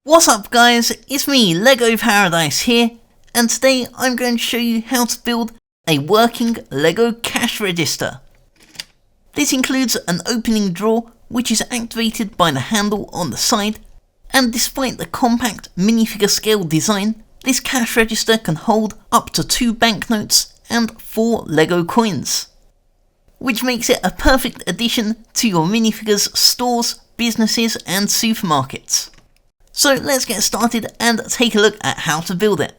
What's up guys, it's me, Lego Paradise here, and today I'm going to show you how to build a working Lego cash register. This includes an opening drawer which is activated by the handle on the side, and despite the compact minifigure scale design, this cash register can hold up to 2 banknotes and 4 Lego coins, which makes it a perfect addition to your minifigures stores, businesses and supermarkets. So let's get started and take a look at how to build it.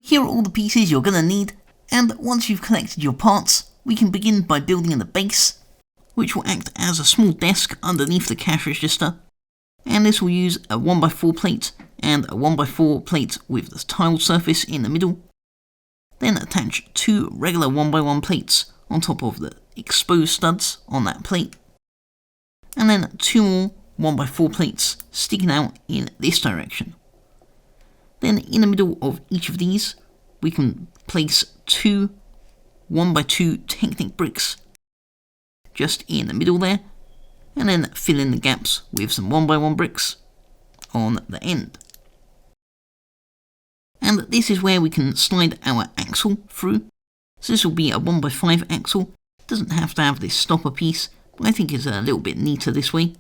Here are all the pieces you're going to need, and once you've collected your parts, we can begin by building the base, which will act as a small desk underneath the cash register, and this will use a 1x4 plate and a 1x4 plate with the tiled surface in the middle. Then attach 2 regular 1x1 plates on top of the exposed studs on that plate, and then 2 more 1x4 plates sticking out in this direction. Then in the middle of each of these we can place 2 1x2 Technic bricks just in the middle there, and then fill in the gaps with some 1x1 bricks on the end. And this is where we can slide our axle through. So this will be a 1x5 axle. It doesn't have to have this stopper piece, but I think it's a little bit neater this way.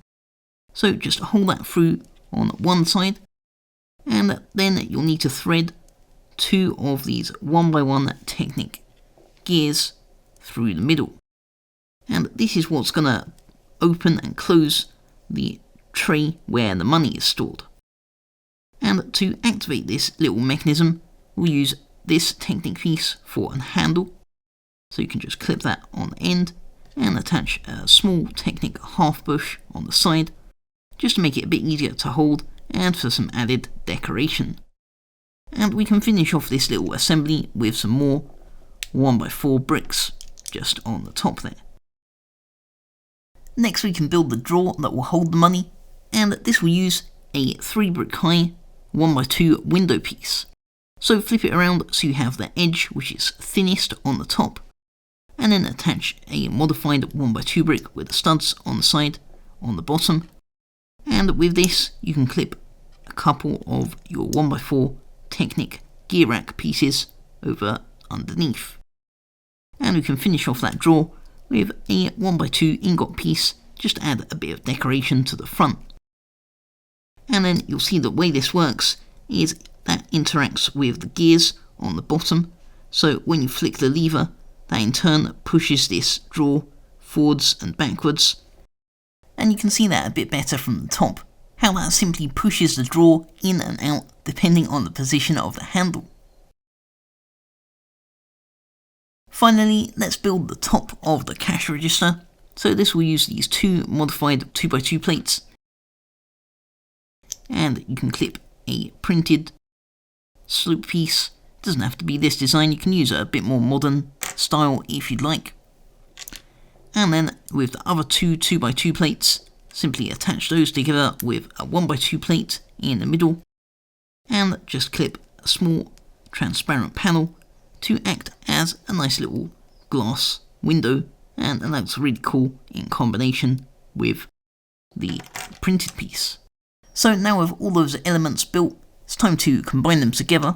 So just hold that through on one side, and then you'll need to thread 2 of these 1x1 Technic gears through the middle. And this is what's going to open and close the tray where the money is stored. And to activate this little mechanism, we'll use this Technic piece for a handle. So you can just clip that on the end and attach a small Technic half bush on the side, just to make it a bit easier to hold and for some added decoration. And we can finish off this little assembly with some more 1x4 bricks just on the top there. Next we can build the drawer that will hold the money, and this will use a 3 brick high 1x2 window piece. So flip it around so you have the edge which is thinnest on the top, and then attach a modified 1x2 brick with the studs on the side on the bottom. And with this you can clip a couple of your 1x4 Technic gear rack pieces over underneath. And we can finish off that drawer with a 1x2 ingot piece, just to add a bit of decoration to the front. And then you'll see the way this works is that interacts with the gears on the bottom, so when you flick the lever, that in turn pushes this drawer forwards and backwards. And you can see that a bit better from the top, how that simply pushes the drawer in and out depending on the position of the handle. Finally, let's build the top of the cash register. So this will use these 2 modified 2x2 plates, and you can clip a printed slope piece. It doesn't have to be this design, you can use a bit more modern style if you'd like. And then with the other 2 2x2 plates, simply attach those together with a 1x2 plate in the middle, and just clip a small transparent panel to act as a nice little glass window, and that looks really cool in combination with the printed piece. So now with all those elements built, it's time to combine them together,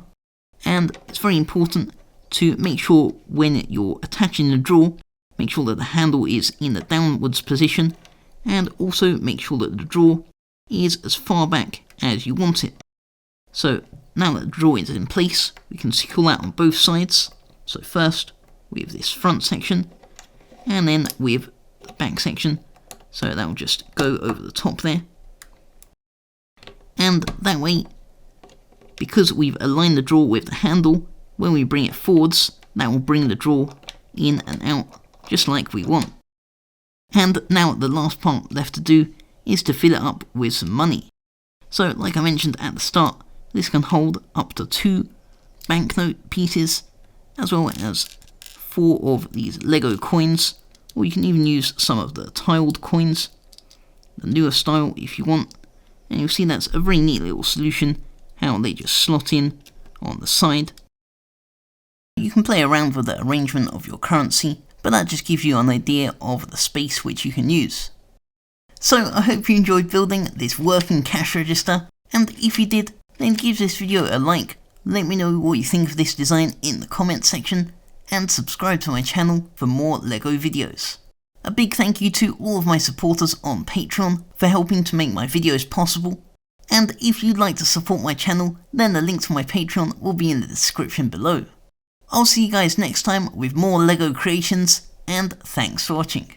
and it's very important to make sure when you're attaching the drawer, make sure that the handle is in the downwards position, and also make sure that the drawer is as far back as you want it. So now that the drawer is in place, we can secure that on both sides. So first with this front section, and then with the back section, so that will just go over the top there. And that way, because we've aligned the drawer with the handle, when we bring it forwards, that will bring the drawer in and out just like we want. And now the last part left to do is to fill it up with some money. So like I mentioned at the start, this can hold up to 2 banknote pieces, as well as 4 of these Lego coins, or you can even use some of the tiled coins, the newer style if you want. And you'll see that's a very neat little solution, how they just slot in on the side. You can play around with the arrangement of your currency, but that just gives you an idea of the space which you can use. So I hope you enjoyed building this working cash register. And if you did, then give this video a like, let me know what you think of this design in the comment section, and subscribe to my channel for more LEGO videos. A big thank you to all of my supporters on Patreon for helping to make my videos possible, and if you'd like to support my channel, then the link to my Patreon will be in the description below. I'll see you guys next time with more LEGO creations, and thanks for watching.